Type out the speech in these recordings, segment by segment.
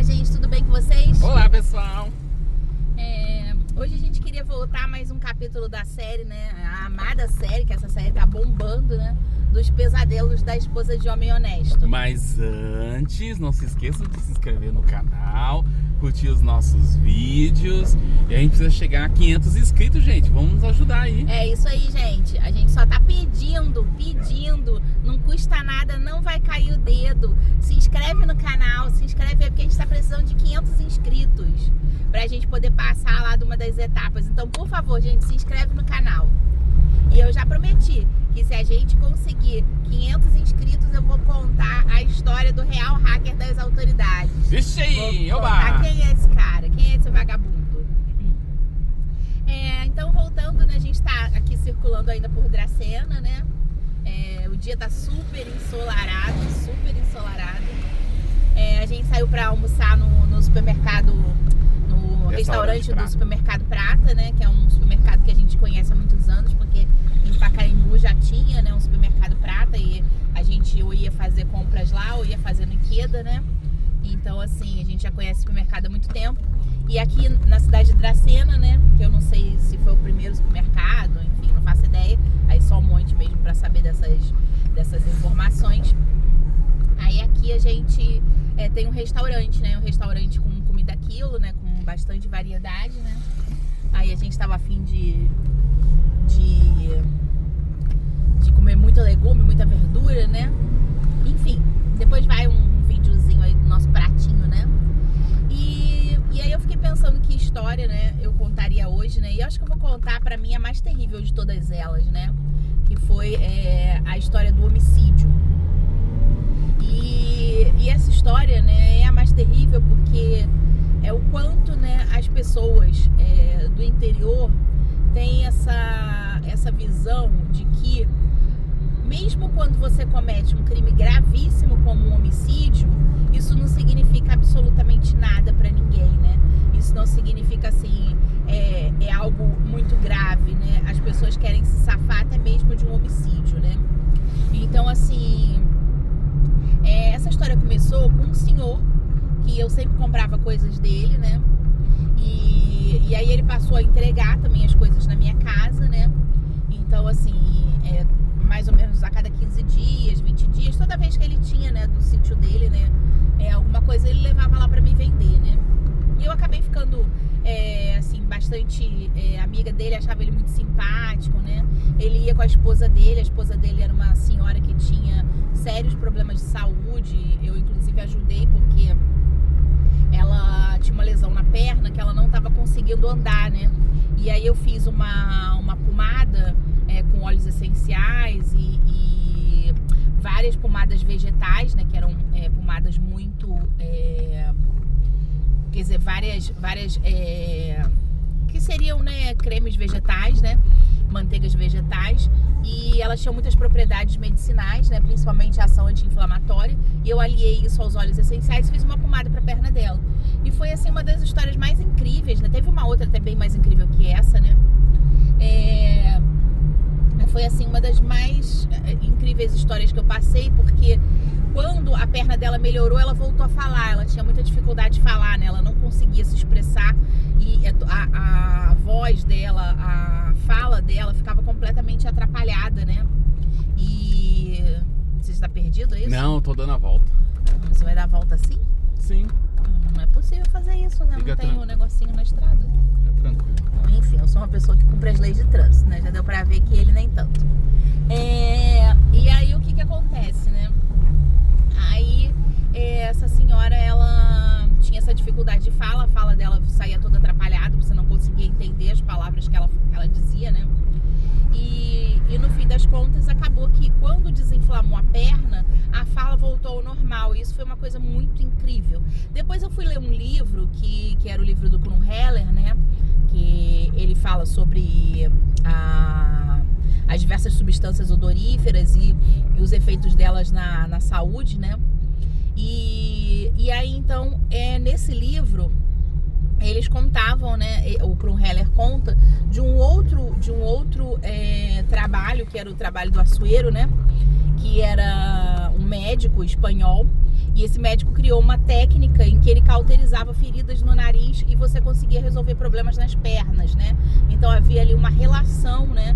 gente, tudo bem com vocês? Olá, pessoal! Hoje a gente queria voltar a mais um capítulo da série, né? A amada série, que essa série tá bombando, né? Dos pesadelos da esposa de homem honesto. Mas antes, não se esqueçam de se inscrever no canal, curtir os nossos vídeos. E a gente precisa chegar a 500 inscritos, gente. Vamos nos ajudar aí. É isso aí, gente. A gente só tá pedindo. Não custa nada, não vai cair o dedo. Se inscreve no canal, se inscreve aí, porque a gente tá precisando de 500 inscritos pra gente poder passar lá de uma das etapas. Então, por favor, gente, se inscreve no canal. E eu já prometi que se a gente conseguir 500 inscritos, eu vou contar a história do real hacker das autoridades. Vixe aí, Vou oba! contar quem é esse cara, quem é esse vagabundo. Então, voltando, né, a gente tá aqui circulando ainda por Dracena, né? O dia tá super ensolarado, a gente saiu pra almoçar no supermercado, no restaurante do Supermercado Prata, né? Que é um supermercado que a gente conhece há muitos anos, porque em Pacaembu já tinha, né, um supermercado Prata e a gente ou ia fazer compras lá ou ia fazer no Ikeda, né? Então, assim, a gente já conhece o supermercado há muito tempo. E aqui na cidade de Dracena, né, que eu não sei se foi o primeiro supermercado, enfim, não faço ideia. Aí só um monte mesmo pra saber dessas informações. Aí aqui a gente tem um restaurante, né, um restaurante com comida quilo, né, com bastante variedade, né. Aí a gente tava a fim de comer muito legume, muita verdura, né. Enfim, depois vai um videozinho aí do nosso pratinho, né. E aí eu fiquei pensando que história, né, eu contaria hoje, né, e eu acho que eu vou contar pra mim a mais terrível de todas elas, né, que foi a história do homicídio. E essa história, né, é a mais terrível porque é o quanto, né, as pessoas do interior têm essa visão de que mesmo quando você comete um crime gravíssimo como um homicídio, isso não significa absolutamente nada pra ninguém, né? Isso não significa assim, é algo muito grave, né? As pessoas querem se safar até mesmo de um homicídio, né? Então, assim, essa história começou com um senhor que eu sempre comprava coisas dele, né? E aí ele passou a entregar também as coisas na minha casa, né? Então, assim, mais ou menos a cada 15 dias, 20 dias, toda vez que ele tinha, né, do sítio dele, né, alguma coisa ele levava lá pra me vender, né. E eu acabei ficando, assim, bastante amiga dele, achava ele muito simpático, né. Ele ia com a esposa dele era uma senhora que tinha sérios problemas de saúde, eu inclusive ajudei porque ela tinha uma lesão na perna que ela não estava conseguindo andar, né. E aí eu fiz uma pomada com óleos essenciais e várias pomadas vegetais, né, que eram pomadas muito, quer dizer, várias que seriam, né, cremes vegetais, né, manteigas vegetais, e elas tinham muitas propriedades medicinais, né, principalmente a ação anti-inflamatória, e eu aliei isso aos óleos essenciais e fiz uma pomada para a perna dela. E foi, assim, uma das histórias mais incríveis, né, teve uma outra até bem mais incrível que essa, né, foi, assim, uma das mais incríveis histórias que eu passei, porque quando a perna dela melhorou, ela voltou a falar. Ela tinha muita dificuldade de falar, né? Ela não conseguia se expressar e a voz dela, a fala dela ficava completamente atrapalhada, né? E você está perdido, é isso? Não, tô dando a volta. Você vai dar a volta assim? Sim. Não é possível fazer isso, né? Não tem um negocinho na estrada. Fica tranquilo. Enfim, eu sou uma pessoa que cumpre as leis de trânsito, né? Já deu pra ver que ele nem tanto. E aí o que acontece, né? Aí essa senhora, ela tinha essa dificuldade de fala, a fala dela saía toda atrapalhada, você não conseguia entender as palavras que ela dizia, né? E no fim das contas acabou que quando desinflamou a perna, a fala voltou ao normal. E isso foi uma coisa muito incrível. Depois eu fui ler um livro que era o livro do Krum Heller, né? Que ele fala sobre as diversas substâncias odoríferas e os efeitos delas na saúde, né? E aí então, nesse livro eles contavam, né, o Krum Heller conta de um outro trabalho, que era o trabalho do Assuero, né, que era um médico espanhol, E esse médico criou uma técnica em que ele cauterizava feridas no nariz e você conseguia resolver problemas nas pernas, né? Então havia ali uma relação, né,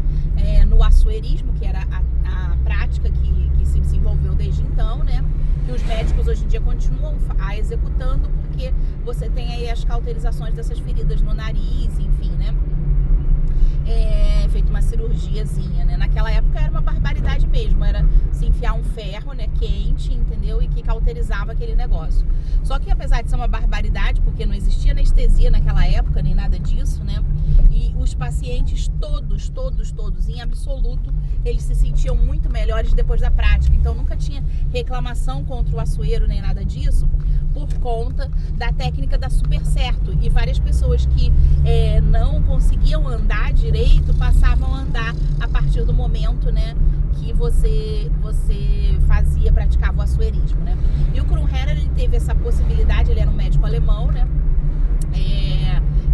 no açoeirismo, que era a prática que se desenvolveu desde então, né? Que os médicos hoje em dia continuam executando, porque você tem aí as cauterizações dessas feridas no nariz, enfim, né? Feito uma cirurgiazinha, né? Naquela época era uma barbaridade mesmo, era se enfiar um ferro, né, quente, entendeu? E que cauterizava aquele negócio. Só que apesar de ser uma barbaridade, porque não existia anestesia naquela época, nem nada disso, né? E os pacientes todos, em absoluto, eles se sentiam muito melhores depois da prática. Então nunca tinha reclamação contra o açoeiro, nem nada disso, por conta da técnica dar super certo. E várias pessoas que não conseguiam andar direito passavam a andar a partir do momento, né, que você praticava o açoeirismo, né? E o Krumm-Heller, ele teve essa possibilidade, ele era um médico alemão, né?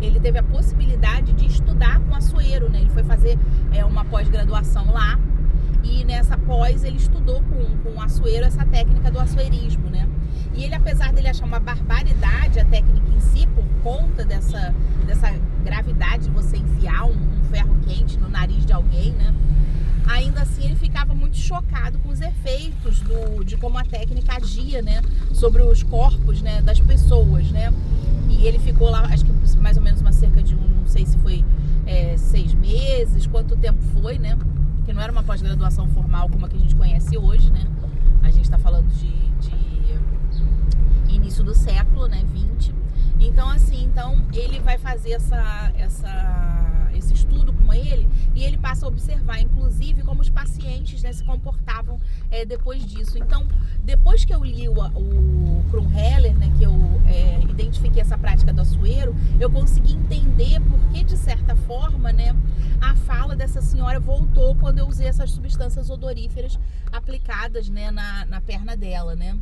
Ele teve a possibilidade de estudar com açoeiro, né? Ele foi fazer uma pós-graduação lá, e nessa pós ele estudou com o açoeiro essa técnica do açoeirismo, né? E ele, apesar dele achar uma barbaridade a técnica em si, por conta dessa gravidade de você enfiar um ferro quente no nariz de alguém, né? Ainda assim ele ficava muito chocado com os efeitos de como a técnica agia, né, sobre os corpos, né, das pessoas, né? E ele ficou lá, acho que mais ou menos cerca de não sei se foi 6 meses, quanto tempo foi, né? Que não era uma pós-graduação formal como a que a gente conhece hoje, né? A gente está falando de início do século, né, 20. Então, assim, ele vai fazer esse estudo com ele, e ele passa a observar, inclusive, como os pacientes, né, se comportavam depois disso. Então, depois que eu li o Krumm-Heller, né, que eu identifiquei essa prática do açoeiro, eu consegui entender porque, de certa forma, né, a fala dessa senhora voltou quando eu usei essas substâncias odoríferas aplicadas, né, na perna dela, né?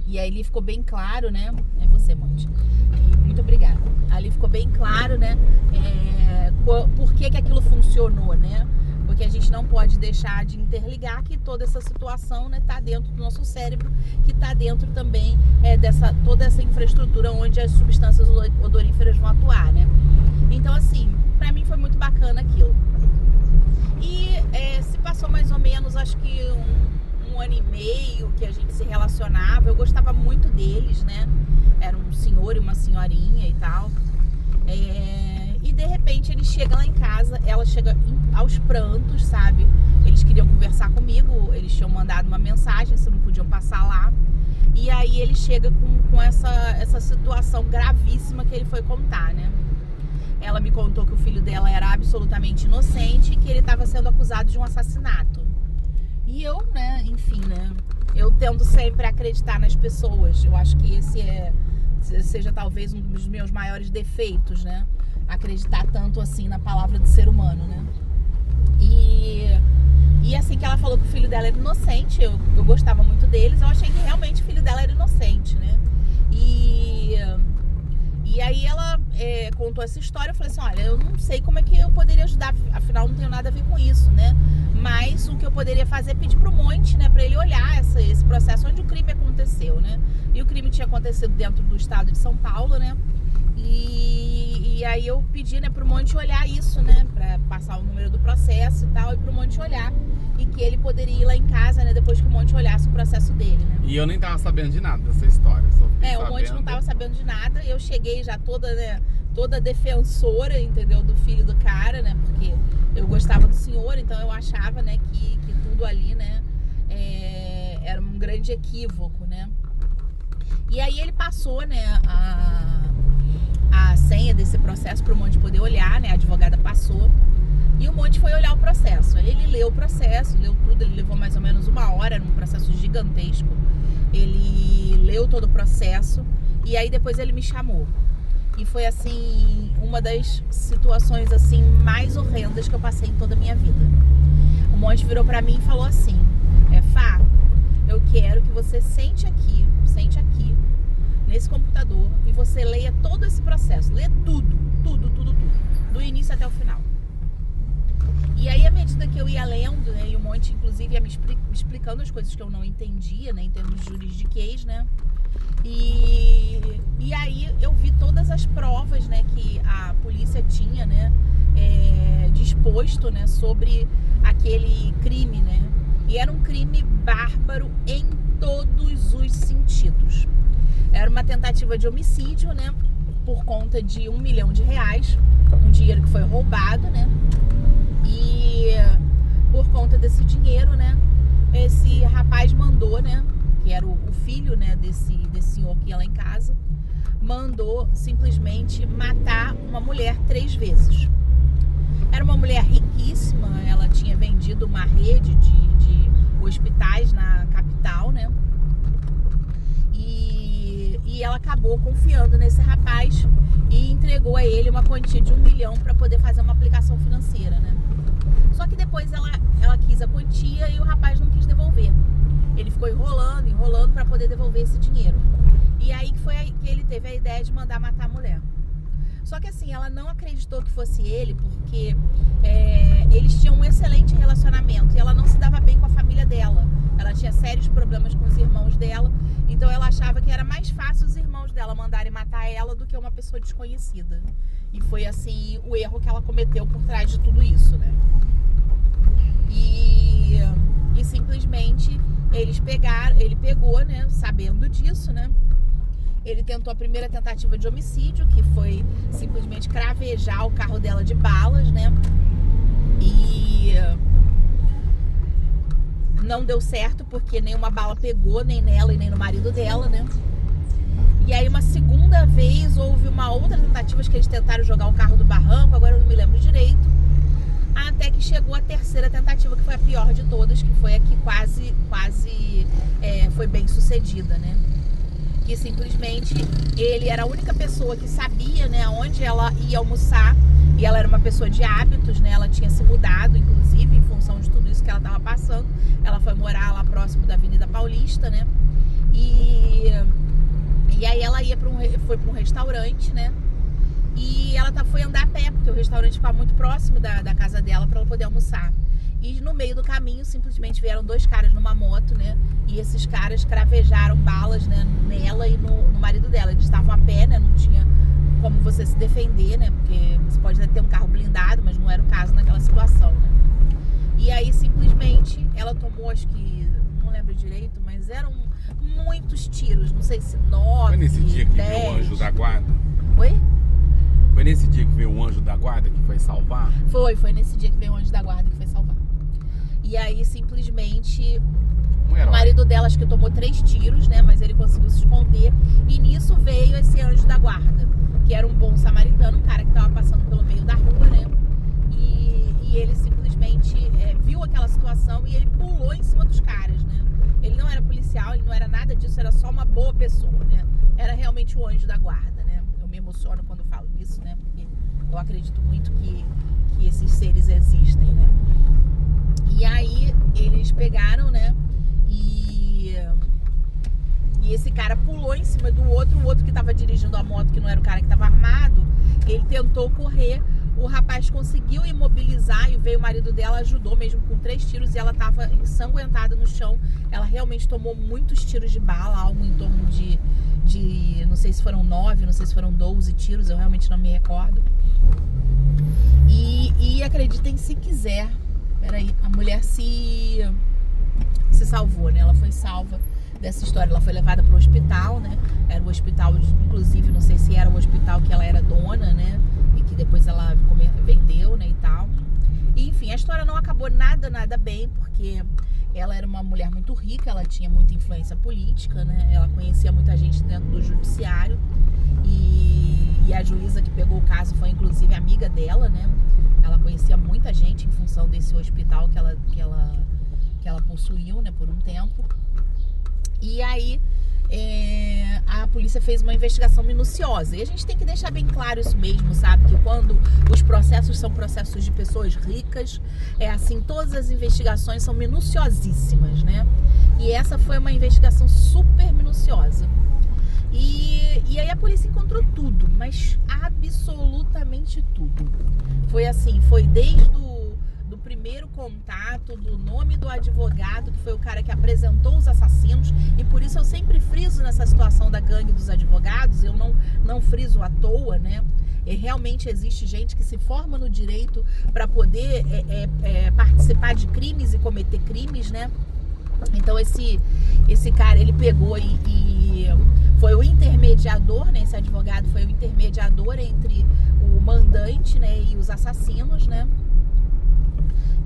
E aí ali ficou bem claro, né? É você, Monte. Muito obrigada. Ali ficou bem claro, né? Por que aquilo funcionou, né? Porque a gente não pode deixar de interligar que toda essa situação, né, tá dentro do nosso cérebro, que tá dentro também toda essa infraestrutura onde as substâncias odoríferas vão atuar, né? Então, assim, pra mim foi muito bacana aquilo. E se passou mais ou menos, acho que um ano e meio que a gente se relacionava. Eu gostava muito deles, né? Era um senhor e uma senhorinha e tal. E de repente ele chega lá em casa, ela chega aos prantos, sabe? Eles queriam conversar comigo, eles tinham mandado uma mensagem se não podiam passar lá. E aí ele chega com essa situação gravíssima que ele foi contar, né? Ela me contou que o filho dela era absolutamente inocente e que ele estava sendo acusado de um assassinato. E eu, né, enfim, né, eu tendo sempre a acreditar nas pessoas. Eu acho que esse seja talvez um dos meus maiores defeitos, né? Acreditar tanto assim na palavra do ser humano, né? E assim que ela falou que o filho dela era inocente, eu gostava muito deles, eu achei que realmente o filho dela era inocente, né? E aí ela contou essa história, eu falei assim, olha, eu não sei como é que eu poderia ajudar, afinal não tenho nada a ver com isso, né? Mas o que eu poderia fazer é pedir pro Monte, né, pra ele olhar esse processo onde o crime aconteceu, né? E o crime tinha acontecido dentro do estado de São Paulo, né? E aí eu pedi, né, pro Monte olhar isso, né, pra passar o número do processo e tal, e pro Monte olhar. E que ele poderia ir lá em casa, né, depois que o Monte olhasse o processo dele, né? E eu nem tava sabendo de nada dessa história. O Monte não tava sabendo de nada. Eu cheguei já toda, né, toda defensora, entendeu, do filho do cara, né? Porque eu gostava do senhor, então eu achava, né, que tudo ali, né, era um grande equívoco, né? E aí ele passou, né, a senha desse processo para o Monte poder olhar, né? A advogada passou e o Monte foi olhar o processo. Ele leu o processo, leu tudo, ele levou mais ou menos 1 hora, era um processo gigantesco. Ele leu todo o processo e aí depois ele me chamou. E foi assim, uma das situações assim mais horrendas que eu passei em toda a minha vida. O Monte virou pra mim e falou assim: Fá, eu quero que você sente aqui nesse computador e você leia todo esse processo, lê tudo, do início até o final. E aí, à medida que eu ia lendo, né, e o Monte inclusive ia me explicando as coisas que eu não entendia, né, em termos juridiquês, né, E aí eu vi todas as provas, né, que a polícia tinha, né, disposto, né, sobre aquele crime, né? E era um crime bárbaro em todos os sentidos. Era uma tentativa de homicídio, né, por conta de R$1 milhão, um dinheiro que foi roubado, né? E por conta desse dinheiro, né, esse rapaz mandou, né, que era o filho, né, desse senhor que ia lá em casa, mandou simplesmente matar uma mulher 3 vezes. Era uma mulher riquíssima, ela tinha vendido uma rede de hospitais na capital, né? E ela acabou confiando nesse rapaz e entregou a ele uma quantia de R$1 milhão para poder fazer uma aplicação financeira, né? Só que depois ela quis a quantia e o rapaz não quis devolver. Ele ficou enrolando para poder devolver esse dinheiro. E aí que foi aí que ele teve a ideia de mandar matar a mulher. Só que assim, ela não acreditou que fosse ele, porque eles tinham um excelente relacionamento e ela não se dava bem com a família dela. Ela tinha sérios problemas com os irmãos dela, então ela achava que era mais fácil os irmãos dela mandarem matar ela do que uma pessoa desconhecida. E foi assim o erro que ela cometeu por trás de tudo isso, né? E simplesmente ele pegou, né, sabendo disso, né? Ele tentou a primeira tentativa de homicídio, que foi simplesmente cravejar o carro dela de balas, né? E não deu certo, porque nenhuma bala pegou, nem nela e nem no marido dela, né? E aí uma segunda vez houve uma outra tentativa que eles tentaram jogar o carro do barranco, agora eu não me lembro direito. Até que chegou a terceira tentativa, que foi a pior de todas, que foi a que quase foi bem sucedida, né? Que simplesmente ele era a única pessoa que sabia, né, onde ela ia almoçar, e ela era uma pessoa de hábitos, né? Ela tinha se mudado, inclusive, em função de tudo isso que ela estava passando. Ela foi morar lá próximo da Avenida Paulista, né? E aí ela foi para um restaurante, né? E ela foi andar a pé, porque o restaurante ficava muito próximo da casa dela para ela poder almoçar. E no meio do caminho, simplesmente vieram 2 caras numa moto, né? E esses caras cravejaram balas, né, nela e no marido dela. Eles estavam a pé, né? Não tinha como você se defender, né? Porque você pode até ter um carro blindado, mas não era o caso naquela situação, né? E aí, simplesmente, ela tomou, acho que, não lembro direito, mas eram muitos tiros. Não sei se 9, Foi nesse dia que 10. veio o anjo da guarda? Oi? Foi nesse dia que veio o anjo da guarda que foi salvar? Foi nesse dia que veio o anjo da guarda que foi salvar. E aí, simplesmente, o marido dela, acho que tomou 3 tiros, né? Mas ele conseguiu se esconder. E nisso veio esse anjo da guarda, que era um bom samaritano, um cara que estava passando pelo meio da rua, né? E ele simplesmente viu aquela situação e ele pulou em cima dos caras, né? Ele não era policial, ele não era nada disso, era só uma boa pessoa, né? Era realmente o anjo da guarda, né? Eu me emociono quando falo isso, né? Porque eu acredito muito que esses seres existem, né? E aí eles pegaram, né? E esse cara pulou em cima do outro, o outro que estava dirigindo a moto, que não era o cara que estava armado, ele tentou correr, o rapaz conseguiu imobilizar e veio o marido dela, ajudou mesmo com 3 tiros e ela estava ensanguentada no chão. Ela realmente tomou muitos tiros de bala, algo em torno de não sei se foram 9, não sei se foram 12 tiros, eu realmente não me recordo. E acreditem se quiser, peraí, a mulher se salvou, né? Ela foi salva dessa história, ela foi levada para o hospital, né? Era o hospital, inclusive, não sei se era o hospital que ela era dona, né? E que depois ela vendeu, né, e tal. E, enfim, a história não acabou nada bem, porque ela era uma mulher muito rica, ela tinha muita influência política, né? Ela conhecia muita gente dentro do judiciário. E a juíza que pegou o caso foi, inclusive, amiga dela, né? Ela conhecia muita gente em função desse hospital que ela possuiu, né, por um tempo. E aí a polícia fez uma investigação minuciosa. E a gente tem que deixar bem claro isso mesmo, sabe? Que quando os processos são processos de pessoas ricas, assim, todas as investigações são minuciosíssimas, né? E essa foi uma investigação super minuciosa. E aí a polícia encontrou tudo, mas absolutamente tudo. Foi assim, foi desde do primeiro contato, do nome do advogado, que foi o cara que apresentou os assassinos, e por isso eu sempre friso nessa situação da gangue dos advogados, eu não friso à toa, né? E realmente existe gente que se forma no direito para poder participar de crimes e cometer crimes, né? Então esse cara, ele pegou e foi o intermediador, né? Esse advogado foi o intermediador entre o mandante, né, e os assassinos, né?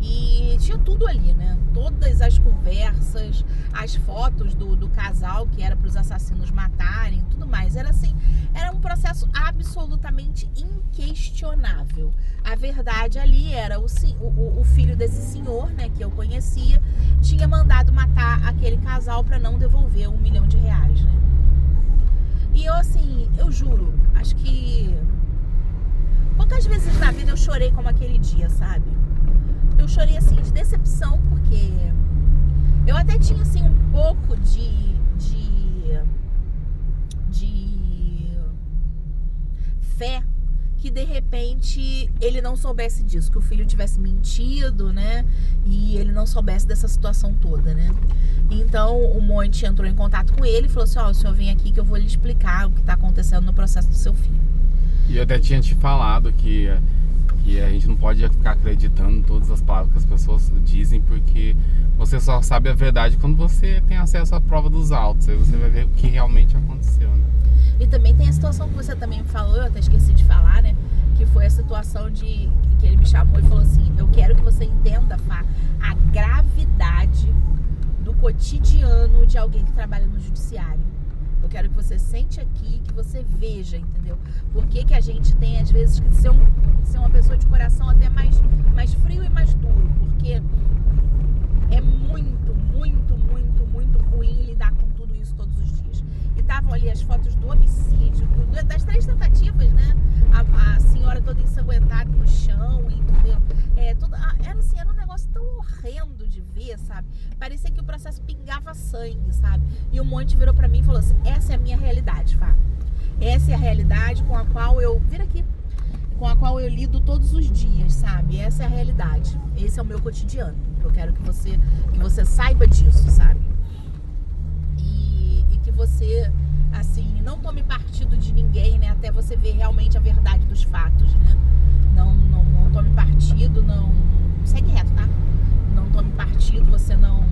E tinha tudo ali, né? Todas as conversas, as fotos do casal que era para os assassinos matarem, tudo mais. Era assim, era um processo absolutamente inquestionável. A verdade ali era o filho desse senhor, né, que eu conhecia, tinha mandado matar aquele casal para não devolver R$1 milhão, né? E eu, assim, eu juro, acho que poucas vezes na vida eu chorei como aquele dia, sabe? Eu chorei, assim, de decepção, porque eu até tinha, assim, um pouco de fé que, de repente, ele não soubesse disso, que o filho tivesse mentido, né? E ele não soubesse dessa situação toda, né? Então, o Monte entrou em contato com ele e falou assim, ó, o senhor vem aqui que eu vou lhe explicar o que tá acontecendo no processo do seu filho. E eu até tinha te falado que a gente não pode ficar acreditando todas as palavras que as pessoas dizem, porque você só sabe a verdade quando você tem acesso à prova dos autos. Aí você vai ver o que realmente aconteceu, né? E também tem a situação que você também me falou, eu até esqueci de falar, né? Que foi a situação que ele me chamou e falou assim, eu quero que você entenda, Fá, a gravidade do cotidiano de alguém que trabalha no judiciário. Eu quero que você sente aqui, que você veja, entendeu? Por que a gente tem, às vezes, que ser uma pessoa de coração até mais frio e mais duro. Porque é muito, muito, muito, muito ruim lidar com tudo isso todos os dias. E estavam ali as fotos do homicídio, das 3 tentativas, né? A senhora toda ensanguentada no chão, entendeu? Era um negócio tão horrendo de ver, sabe? Parecia que o processo pingava sangue, sabe? E o Monte virou pra mim e falou assim, essa é a minha realidade, Fá. Essa é a realidade com a qual eu... Vira aqui. Com a qual eu lido todos os dias, sabe? Essa é a realidade. Esse é o meu cotidiano. Eu quero que você saiba disso, sabe? E que você, assim, não tome partido de ninguém, né? Até você ver realmente a verdade dos fatos, né? Não tome partido, não... Segue reto, tá? Não tome partido, você não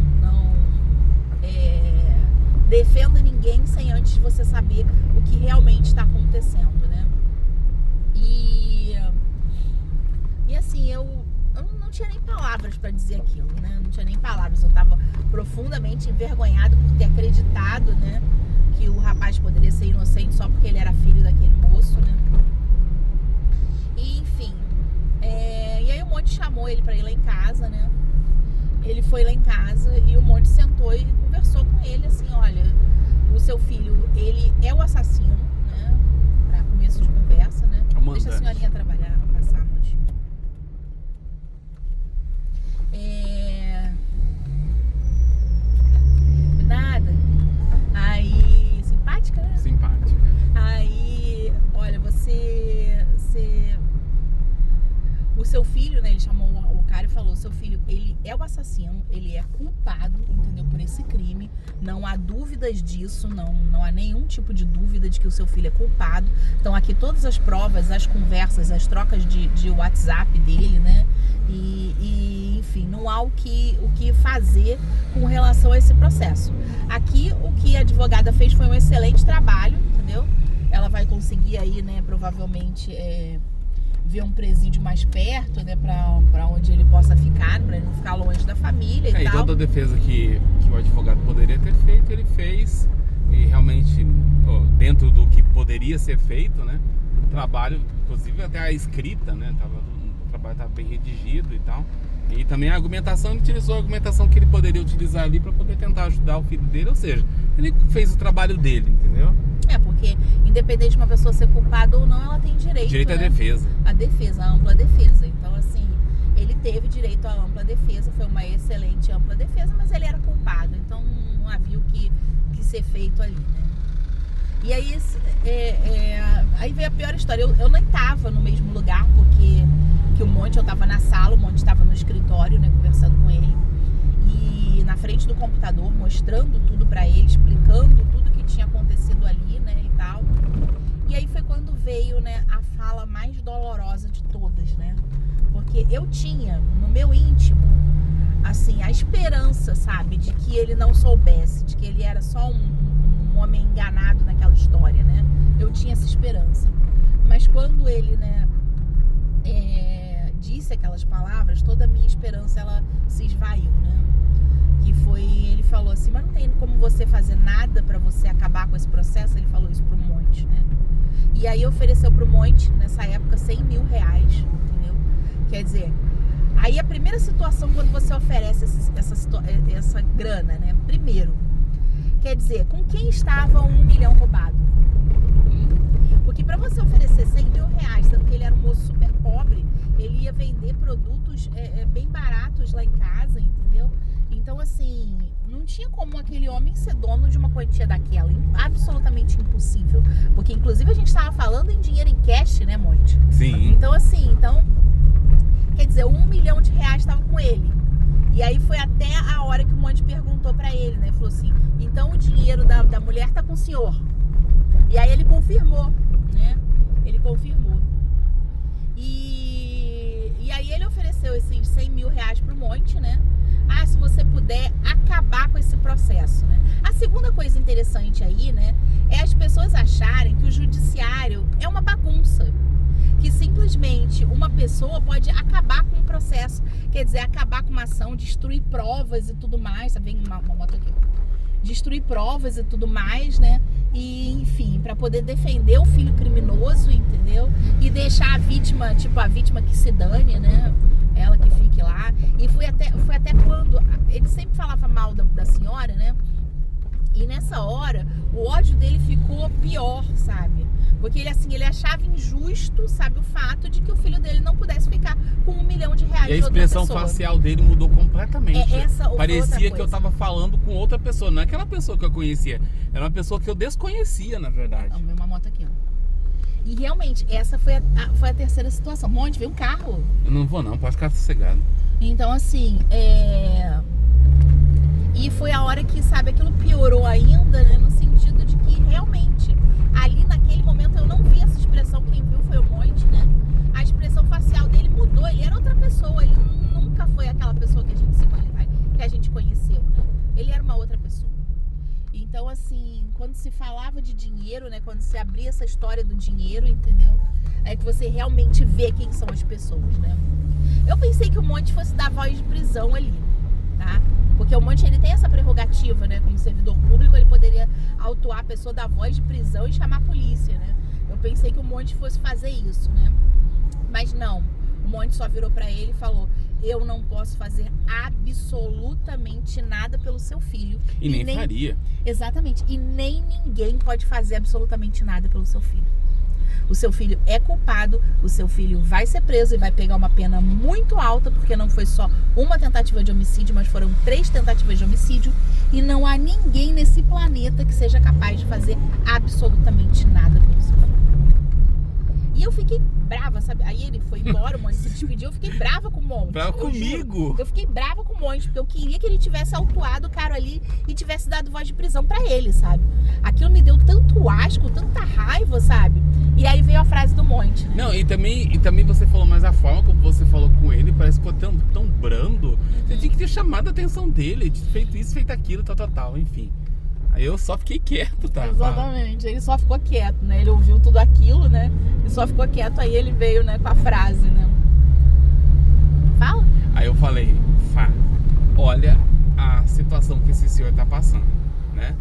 defenda ninguém sem antes você saber o que realmente está acontecendo, né? E assim, eu não tinha nem palavras para dizer aquilo, né? Não tinha nem palavras. Eu estava profundamente envergonhada por ter acreditado, né, que o rapaz poderia ser inocente só porque ele era filho daquele moço, né? E, enfim, e aí o Monte chamou ele para ir lá em casa, né? Ele foi lá em casa e o Monte sentou e conversou com ele assim, olha, o seu filho, ele é o assassino, né? Para começo de conversa, né? Deixa a senhorinha trabalhar, passar, Monte. Nada. Aí, simpática, né? Simpática. Aí, olha, o seu filho, né, ele chamou o cara e falou, seu filho, ele é o assassino, ele é culpado, entendeu, por esse crime, não há dúvidas disso, não há nenhum tipo de dúvida de que o seu filho é culpado. Então aqui todas as provas, as conversas, as trocas de WhatsApp dele, né, e enfim, não há o que fazer com relação a esse processo. Aqui o que a advogada fez foi um excelente trabalho, entendeu? Ela vai conseguir aí, né, provavelmente ver um presídio mais perto, né, pra onde ele possa ficar, pra ele não ficar longe da família e tal. E toda a defesa que o advogado poderia ter feito, ele fez, e realmente, dentro do que poderia ser feito, né, o trabalho, inclusive até a escrita, né, o trabalho estava bem redigido e tal. E também a argumentação, ele utilizou a argumentação que ele poderia utilizar ali para poder tentar ajudar o filho dele, ou seja, ele fez o trabalho dele, entendeu? Porque independente de uma pessoa ser culpada ou não, ela tem direito, direito, né, à defesa. A defesa, a ampla defesa. Então, assim, ele teve direito à ampla defesa, foi uma excelente ampla defesa, mas ele era culpado, então não havia o que ser feito ali, né? E aí, aí veio a pior história. Eu nem tava no mesmo lugar, porque que o Monte, eu tava na sala, o Monte tava no escritório, né, conversando com ele. E na frente do computador, mostrando tudo pra ele, explicando tudo que tinha acontecido ali, né, e tal. E aí foi quando veio, né, a fala mais dolorosa de todas, né? Porque eu tinha, no meu íntimo, assim, a esperança, sabe, de que ele não soubesse, de que ele era só um homem enganado naquela história, né? Eu tinha essa esperança. Mas quando ele, né, disse aquelas palavras, toda a minha esperança, ela se esvaiu, né? Que foi, ele falou assim, mas não tem como você fazer nada pra você acabar com esse processo? Ele falou isso pro Monte, né? E aí ofereceu pro Monte, nessa época, 100 mil reais, entendeu? Quer dizer, aí a primeira situação quando você oferece essa grana, né? Primeiro, quer dizer, com quem estava 1 milhão roubado? Porque pra você oferecer 100 mil reais, sendo que ele era um moço super pobre, ele ia vender produtos bem baratos lá em casa, entendeu? Então, assim, não tinha como aquele homem ser dono de uma quantia daquela. Absolutamente impossível. Porque, inclusive, a gente estava falando em dinheiro em cash, né, Monte? Sim. Então, assim, quer dizer, 1 milhão de reais estava com ele. E aí foi até a hora que o Monte perguntou pra ele, né? Falou assim, então o dinheiro da mulher tá com o senhor. E aí ele confirmou, né? Ele confirmou. E aí ele ofereceu esses 100 mil reais pro Monte, né? Ah, se você puder acabar com esse processo, né? A segunda coisa interessante aí, né? É as pessoas acharem que o judiciário é uma bagunça. Que simplesmente uma pessoa pode acabar com um processo. Quer dizer, acabar com uma ação, destruir provas e tudo mais. Tá vendo uma moto aqui? Destruir provas e tudo mais, né? E, enfim, para poder defender o filho criminoso, entendeu? E deixar a vítima, tipo, a vítima que se dane, né? Ela que fique lá. E foi até quando ele sempre falava mal da senhora, né? E nessa hora, o ódio dele ficou pior, sabe? Porque ele achava injusto, sabe, o fato de que o filho dele não pudesse ficar com 1 milhão de reais. E a expressão facial dele mudou completamente. Parecia que eu tava falando com outra pessoa. Não é aquela pessoa que eu conhecia. Era uma pessoa que eu desconhecia, na verdade. Não, uma moto aqui, ó. E realmente, essa foi a terceira situação. Monte, veio um carro. Eu não vou não, pode ficar sossegado. Então, assim, E foi a hora que, sabe, aquilo piorou ainda, né? No sentido de que realmente, ali naquele momento eu não vi essa expressão, quem viu foi o Monte, né? A expressão facial dele mudou, ele era outra pessoa, ele nunca foi aquela pessoa que a gente conheceu, né? Ele era uma outra pessoa. Então, assim, quando se falava de dinheiro, né? Quando se abria essa história do dinheiro, entendeu? É que você realmente vê quem são as pessoas, né? Eu pensei que o Monte fosse dar voz de prisão ali, tá? Porque o Monte, ele tem essa prerrogativa, né? Como servidor público, ele poderia autuar a pessoa da voz de prisão e chamar a polícia, né? Eu pensei que o Monte fosse fazer isso, né? Mas não. O Monte só virou pra ele e falou, eu não posso fazer absolutamente nada pelo seu filho. E nem faria. Exatamente. E nem ninguém pode fazer absolutamente nada pelo seu filho. O seu filho é culpado, o seu filho vai ser preso e vai pegar uma pena muito alta, porque não foi só uma tentativa de homicídio, mas foram 3 tentativas de homicídio. E não há ninguém nesse planeta que seja capaz de fazer absolutamente nada pelo seu filho. E eu fiquei brava, sabe? Aí ele foi embora, o Monte se despediu, eu fiquei brava com o Monte. Brava comigo? Eu fiquei brava com o Monte, porque eu queria que ele tivesse autuado o cara ali e tivesse dado voz de prisão pra ele, sabe? Aquilo me deu tanto asco, tanta raiva, sabe? E aí veio a frase do Monte, né? Não, e também você falou, mas a forma como você falou com ele parece que ficou tão brando. Você tinha que ter chamado a atenção dele, feito isso, feito aquilo, tal, enfim. Aí eu só fiquei quieto, tá? Exatamente, ele só ficou quieto, né? Ele ouviu tudo aquilo, né? E só ficou quieto, aí ele veio, né, com a frase, né? Fala. Aí eu falei, olha a situação que esse senhor tá passando, né?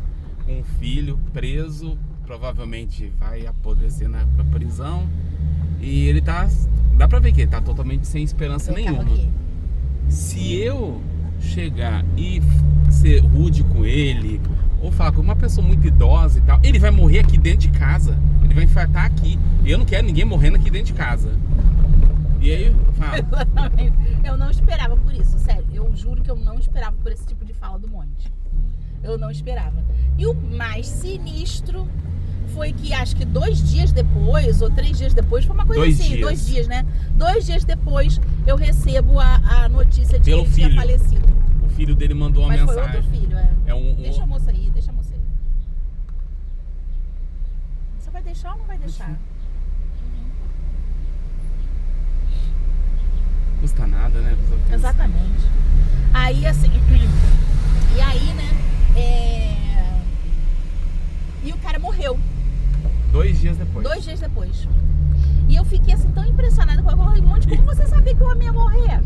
Com um filho preso, provavelmente vai apodrecer na prisão. E ele tá, dá pra ver que ele tá totalmente sem esperança nenhuma. Se eu chegar e ser rude com ele, ou falar com uma pessoa muito idosa e tal, ele vai morrer aqui dentro de casa. Ele vai infartar aqui. E eu não quero ninguém morrendo aqui dentro de casa. E aí, fala. Exatamente. Eu não esperava por isso, sério. Eu juro que eu não esperava por esse tipo de fala do Monte. Eu não esperava. E o mais sinistro foi que acho que 2 dias depois, ou 3 dias depois, foi uma coisa 2 assim, dias. 2 dias, né? 2 dias depois eu recebo a notícia de que Pelo ele tinha filho. falecido. O filho dele mandou uma Mas foi mensagem. outro filho, Deixa a moça aí, deixa a moça aí. Você vai deixar ou não vai deixar? Custa nada, né? Exatamente. Aí, assim... E aí, né? E o cara morreu. 2 dias depois. 2 dias depois. E eu fiquei assim tão impressionada com a monte. Como você sabia que o homem ia morrer?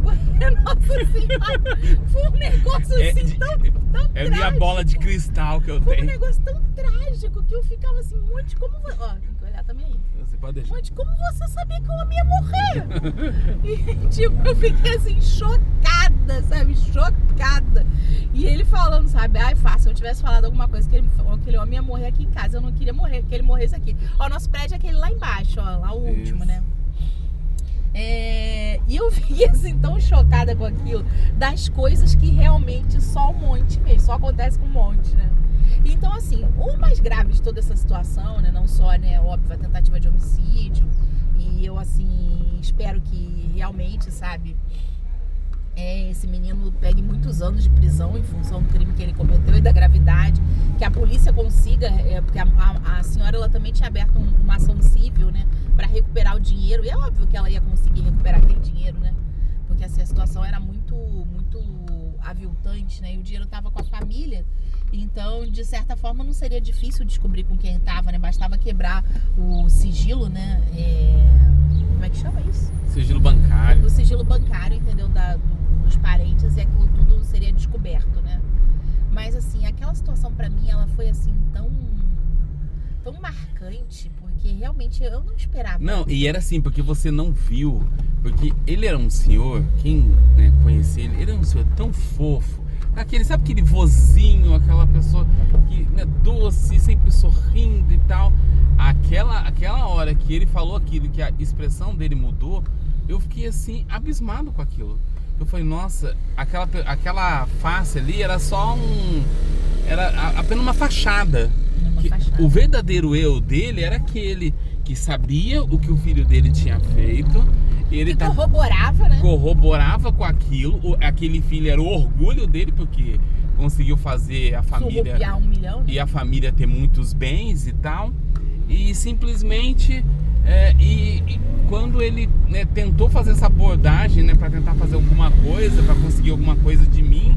Nossa senhora, foi um negócio assim tão trágico. É minha bola de cristal que eu Foi um tenho. negócio tão trágico que eu ficava assim, monte, como... Ó, tem que olhar também aí. Você pode deixar. Monte, como você sabia que o homem ia morrer? E tipo, eu fiquei assim, chocada, sabe? Chocada. E ele falando, sabe? Ai, fácil, se eu tivesse falado alguma coisa que aquele homem ia morrer aqui em casa, eu não queria morrer, que ele morresse aqui. Ó, nosso prédio é aquele lá embaixo, ó, lá o último, Isso. né? E eu fiquei assim tão chocada com aquilo, das coisas que realmente só um monte mesmo, só acontece com um monte, né? Então assim, o mais grave de toda essa situação, né, não só, né, óbvio, a tentativa de homicídio, e eu assim, espero que realmente, sabe, esse menino pegue muitos anos de prisão em função do crime que ele cometeu e da gravidade, que a polícia consiga, porque a senhora, ela também tinha aberto uma ação civil, né, para recuperar o dinheiro, e é óbvio que ela ia conseguir recuperar aquele dinheiro, né, porque assim, a situação era muito aviltante, né, e o dinheiro tava com a família, então de certa forma não seria difícil descobrir com quem tava, né, bastava quebrar o sigilo, né, como é que chama isso? Sigilo bancário. O sigilo bancário, entendeu, dos parentes, e aquilo tudo seria descoberto, né? Mas assim, aquela situação pra mim, ela foi assim tão marcante, porque realmente eu não esperava. Não, e era assim, porque você não viu, porque ele era um senhor, quem, né, conhecia ele era um senhor tão fofo, sabe aquele vozinho, aquela pessoa que, né, doce, sempre sorrindo e tal. Aquela hora que ele falou aquilo, que a expressão dele mudou, eu fiquei assim, abismado com aquilo. Eu falei, nossa, aquela face ali era só era apenas uma fachada. O verdadeiro eu dele era aquele que sabia o que o filho dele tinha feito. Ele corroborava, né? Corroborava com aquilo. Aquele filho era o orgulho dele, porque conseguiu fazer a família... Surrupiar 1 milhão, né? E a família ter muitos bens e tal. E simplesmente... quando ele, né, tentou fazer essa abordagem, né, para tentar fazer alguma coisa, para conseguir alguma coisa de mim,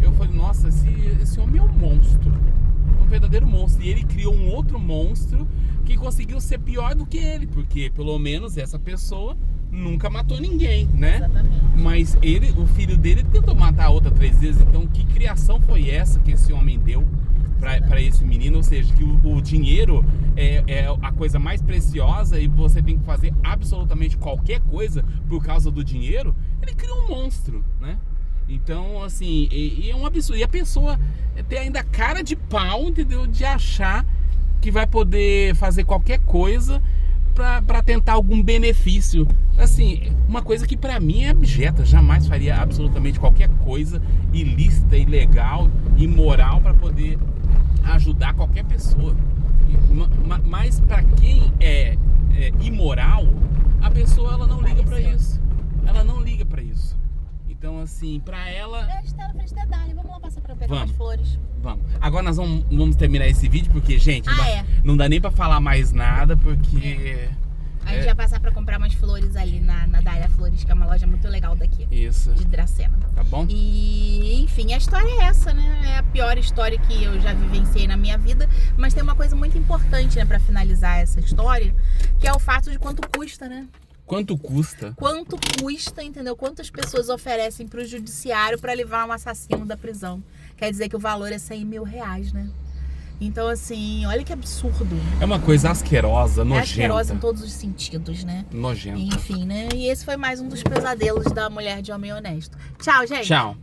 eu falei, nossa, esse homem é um monstro, um verdadeiro monstro. E ele criou um outro monstro que conseguiu ser pior do que ele, porque pelo menos essa pessoa nunca matou ninguém, né? Exatamente. Mas o filho dele tentou matar a outra 3 vezes. Então que criação foi essa que esse homem deu para esse menino? Ou seja, que o dinheiro é a coisa mais preciosa e você tem que fazer absolutamente qualquer coisa por causa do dinheiro. Ele criou um monstro, né? Então, assim, é um absurdo. E a pessoa tem ainda cara de pau, entendeu? De achar que vai poder fazer qualquer coisa para tentar algum benefício. Assim, uma coisa que pra mim é abjeta. Jamais faria absolutamente qualquer coisa ilícita, ilegal, imoral para poder ajudar qualquer pessoa. Mas para quem é imoral, a pessoa ela não liga para isso. Ela não liga para isso. Então, assim, pra ela... Está na frente da Dali. Vamos lá passar pra pegar Vamos. umas flores. Vamos. Agora nós vamos terminar esse vídeo, porque, gente, não dá nem pra falar mais nada, porque... A gente vai passar pra comprar umas flores ali na Dália Flores, que é uma loja muito legal daqui. Isso. De Dracena. Tá bom? E, enfim, a história é essa, né? É a pior história que eu já vivenciei na minha vida. Mas tem uma coisa muito importante, né, pra finalizar essa história, que é o fato de quanto custa, né? Quanto custa? Quanto custa, entendeu? Quantas pessoas oferecem pro judiciário pra levar um assassino da prisão? Quer dizer que o valor é 100 mil reais, né? Então, assim, olha que absurdo. É uma coisa asquerosa, nojenta. É asquerosa em todos os sentidos, né? Nojenta. Enfim, né? E esse foi mais um dos pesadelos da mulher de homem honesto. Tchau, gente. Tchau.